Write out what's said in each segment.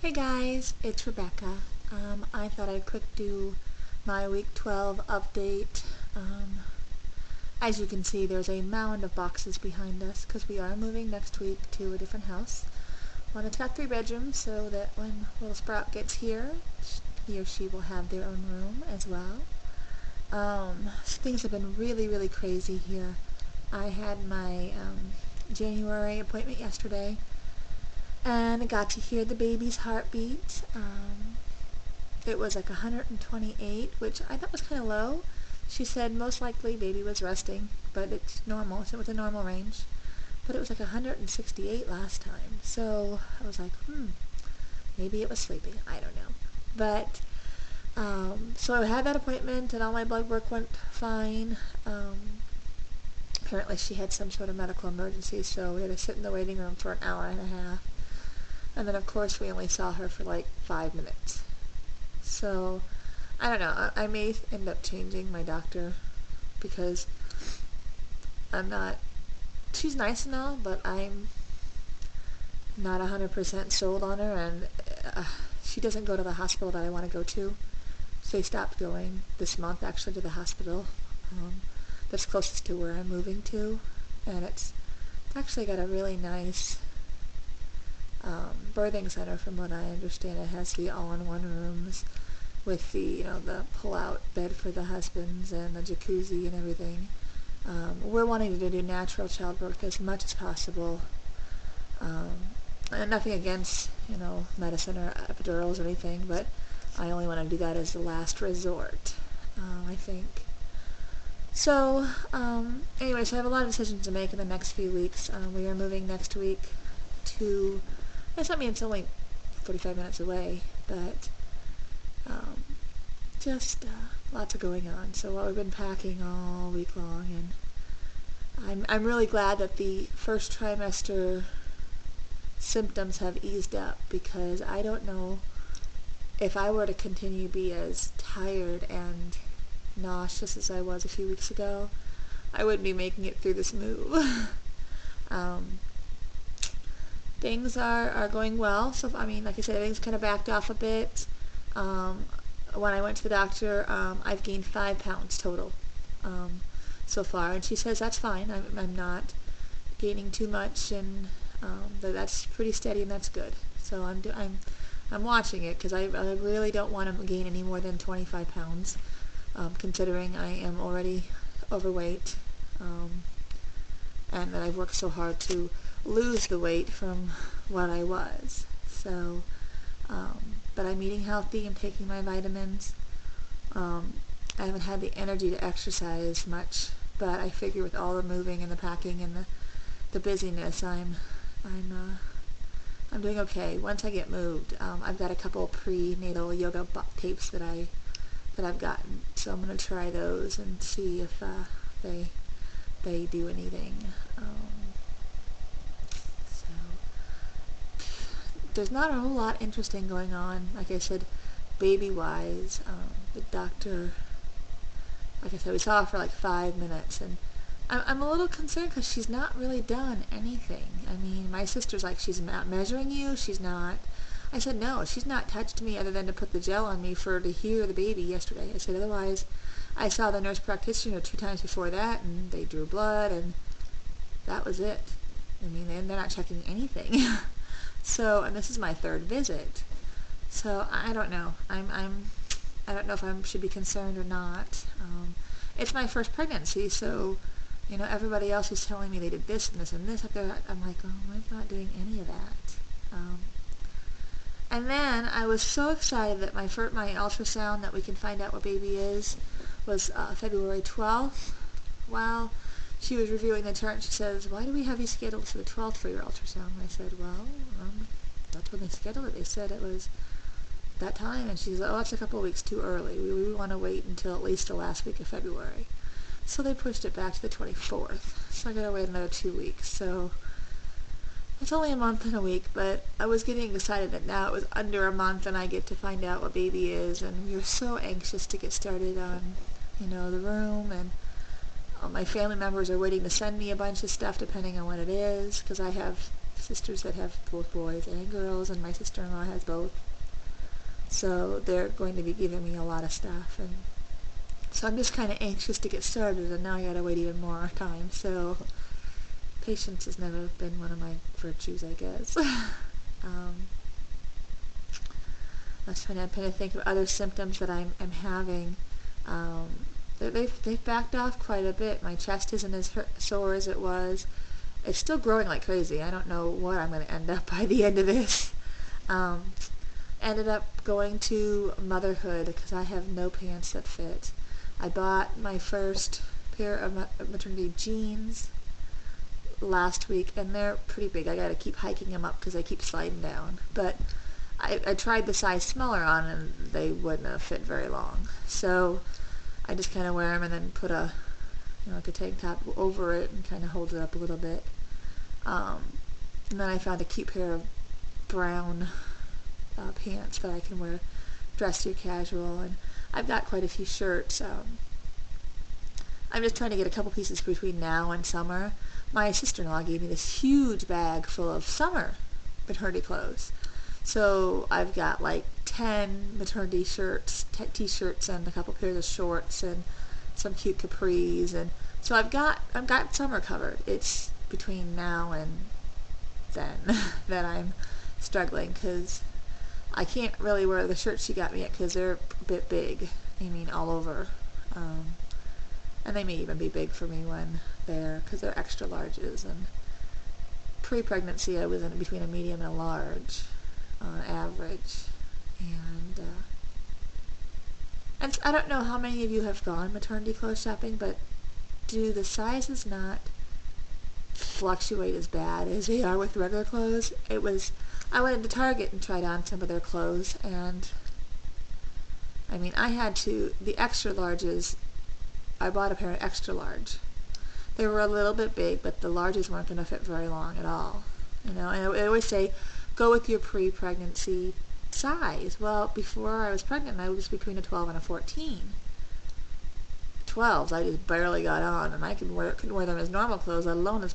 Hey guys, it's Rebecca. I thought I'd quick do my week 12 update. As you can see, there's a mound of boxes behind us because we are moving next week to a different house. One that's got 3 bedrooms so that when little Sprout gets here, he or she will have their own room as well. Things have been really crazy here. I had my January appointment yesterday, and I got to hear the baby's heartbeat. It was like 128, which I thought was kind of low. She said most likely baby was resting, but it's normal. It's within normal range. But it was like 168 last time. So I was like, maybe it was sleeping. I don't know. But so I had that appointment, and all my blood work went fine. Apparently she had some sort of medical emergency, so we had to sit in the waiting room for an hour and a half. And then, of course, we only saw her for like 5 minutes. So, I don't know. I may end up changing my doctor because she's nice and all, but I'm not 100% sold on her, and she doesn't go to the hospital that I want to go to. So they stopped going this month, actually, to the hospital that's closest to where I'm moving to. And it's actually got a really nice birthing center, from what I understand. It has the all-in-one rooms with the pull-out bed for the husbands and the jacuzzi and everything. We're wanting to do natural childbirth as much as possible. And nothing against medicine or epidurals or anything, but I only want to do that as the last resort, I think. So, anyways, I have a lot of decisions to make in the next few weeks. We are moving next week to, it's only 45 minutes away, but just lots of going on. So we've been packing all week long, and I'm really glad that the first trimester symptoms have eased up, because I don't know if I were to continue to be as tired and nauseous as I was a few weeks ago, I wouldn't be making it through this move. Things are going well. So, like I said, everything's kind of backed off a bit. When I went to the doctor, I've gained 5 pounds total so far, and she says that's fine. I'm not gaining too much, and that's pretty steady, and that's good. So I'm watching it, because I really don't want to gain any more than 25 pounds, considering I am already overweight, and that I've worked so hard to lose the weight from what I was. So, but I'm eating healthy, I'm taking my vitamins. I haven't had the energy to exercise much, but I figure with all the moving and the packing and the busyness, I'm doing okay. Once I get moved, I've got a couple prenatal yoga tapes that I've gotten, so I'm going to try those and see if they do anything. There's not a whole lot interesting going on. Like I said, baby-wise, the doctor, like I said, we saw her for like 5 minutes, and I'm a little concerned because she's not really done anything. My sister's like, she's not measuring you, she's not. I said, no, she's not touched me other than to put the gel on me to hear the baby yesterday. I said, otherwise, I saw the nurse practitioner 2 times before that, and they drew blood, and that was it. They're not checking anything. So, and this is my 3rd visit. So, I don't know. I don't know if I should be concerned or not. It's my first pregnancy, so, everybody else is telling me they did this and this and this up there. I'm like, oh, I'm not doing any of that. And then I was so excited that my ultrasound that we can find out what baby is was February 12th. Well, she was reviewing the chart, and she says, why do we have you scheduled for the 12th for your ultrasound? And I said, well, that's when they scheduled it. They said it was that time. And she said, oh, it's a couple of weeks too early. We want to wait until at least the last week of February. So they pushed it back to the 24th. So I got to wait another 2 weeks. So it's only a month and a week, but I was getting excited that now it was under a month and I get to find out what baby is. And we were so anxious to get started on, the room, and my family members are waiting to send me a bunch of stuff depending on what it is, because I have sisters that have both boys and girls, and my sister-in-law has both. So they're going to be giving me a lot of stuff, and so I'm just kind of anxious to get started, and now I gotta wait even more time. So patience has never been one of my virtues, I guess. I was trying to think of other symptoms that I'm having. They've backed off quite a bit. My chest isn't as sore as it was. It's still growing like crazy. I don't know what I'm going to end up by the end of this. Ended up going to Motherhood because I have no pants that fit. I bought my first pair of maternity jeans last week, and they're pretty big. I got to keep hiking them up because they keep sliding down. But I tried the size smaller on, and they wouldn't have fit very long. So I just kind of wear them and then put like a tank top over it and kind of hold it up a little bit. And then I found a cute pair of brown pants that I can wear dressier casual, and I've got quite a few shirts. I'm just trying to get a couple pieces between now and summer. My sister-in-law gave me this huge bag full of summer maternity clothes. So I've got like 10 maternity shirts, t-shirts, and a couple pairs of shorts, and some cute capris, and so I've got summer covered. It's between now and then that I'm struggling, because I can't really wear the shirts she got me yet because they're a bit big. I mean, all over, and they may even be big for me when because they're extra larges. And pre-pregnancy, I was in between a medium and a large on average, and I don't know how many of you have gone maternity clothes shopping, but do the sizes not fluctuate as bad as they are with regular clothes? I went into Target and tried on some of their clothes, and I mean, the extra larges, I bought a pair of extra large. They were a little bit big, but the larges weren't going to fit very long at all. And I always say, go with your pre-pregnancy size. Well, before I was pregnant, I was between a 12 and a 14. 12s I just barely got on, and I couldn't wear them as normal clothes, let alone as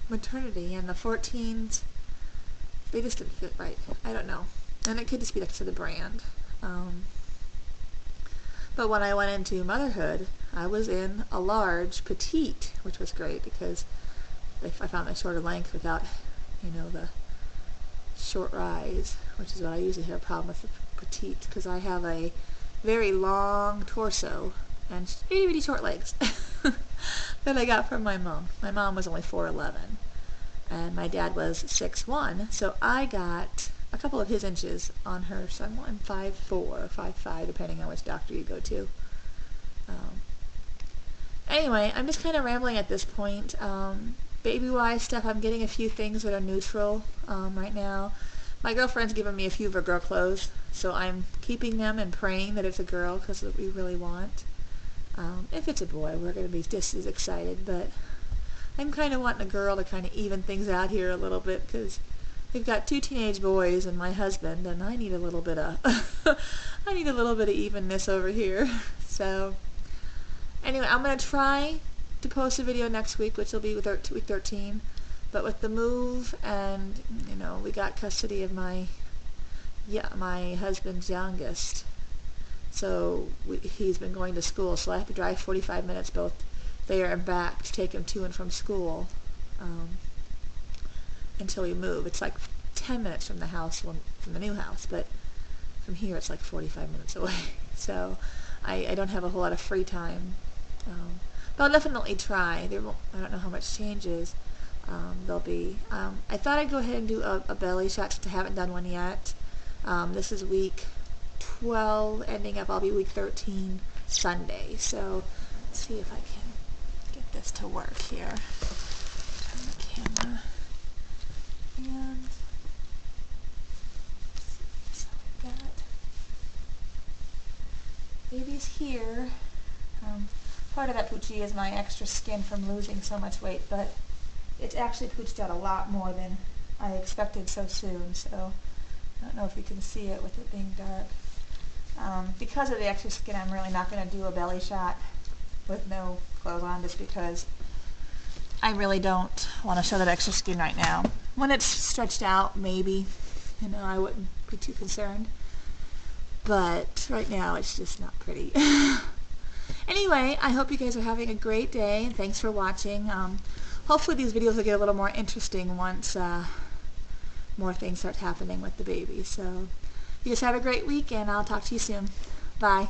maternity. And the 14s, they just didn't fit right. I don't know. And it could just be next to the brand. But when I went into Motherhood, I was in a large petite, which was great because I found the shorter length without, the short rise, which is what I usually have a problem with the petite, because I have a very long torso and itty bitty short legs that I got from my mom. My mom was only 4'11", and my dad was 6'1", so I got a couple of his inches on her. So I'm 5'4", or 5'5", depending on which doctor you go to. Anyway, I'm just kind of rambling at this point. Baby-wise stuff, I'm getting a few things that are neutral right now. My girlfriend's given me a few of her girl clothes, so I'm keeping them and praying that it's a girl, because that's what we really want. If it's a boy, we're going to be just as excited, but I'm kind of wanting a girl to kind of even things out here a little bit, because we've got 2 teenage boys and my husband, and I need a little bit of evenness over here. So anyway, I'm going to try to post a video next week, which will be with week 13. But with the move, and we got custody of my husband's youngest, so he's been going to school, so I have to drive 45 minutes both there and back to take him to and from school until we move. It's like 10 minutes from the house, from the new house, but from here it's like 45 minutes away. So I don't have a whole lot of free time. But I'll definitely try. I don't know how much changes there'll be. I thought I'd go ahead and do a belly shot since I haven't done one yet. This is week 12, ending up I'll be week 13 Sunday. So let's see if I can get this to work here. Turn the camera. And so I've got baby's here. Part of that poochie is my extra skin from losing so much weight, but it's actually pooched out a lot more than I expected so soon, so I don't know if you can see it with it being dark. Because of the extra skin, I'm really not going to do a belly shot with no clothes on, just because I really don't want to show that extra skin right now. When it's stretched out, maybe, I wouldn't be too concerned. But right now, it's just not pretty. Anyway, I hope you guys are having a great day, and thanks for watching. Hopefully these videos will get a little more interesting once more things start happening with the baby. So you guys have a great week, and I'll talk to you soon. Bye.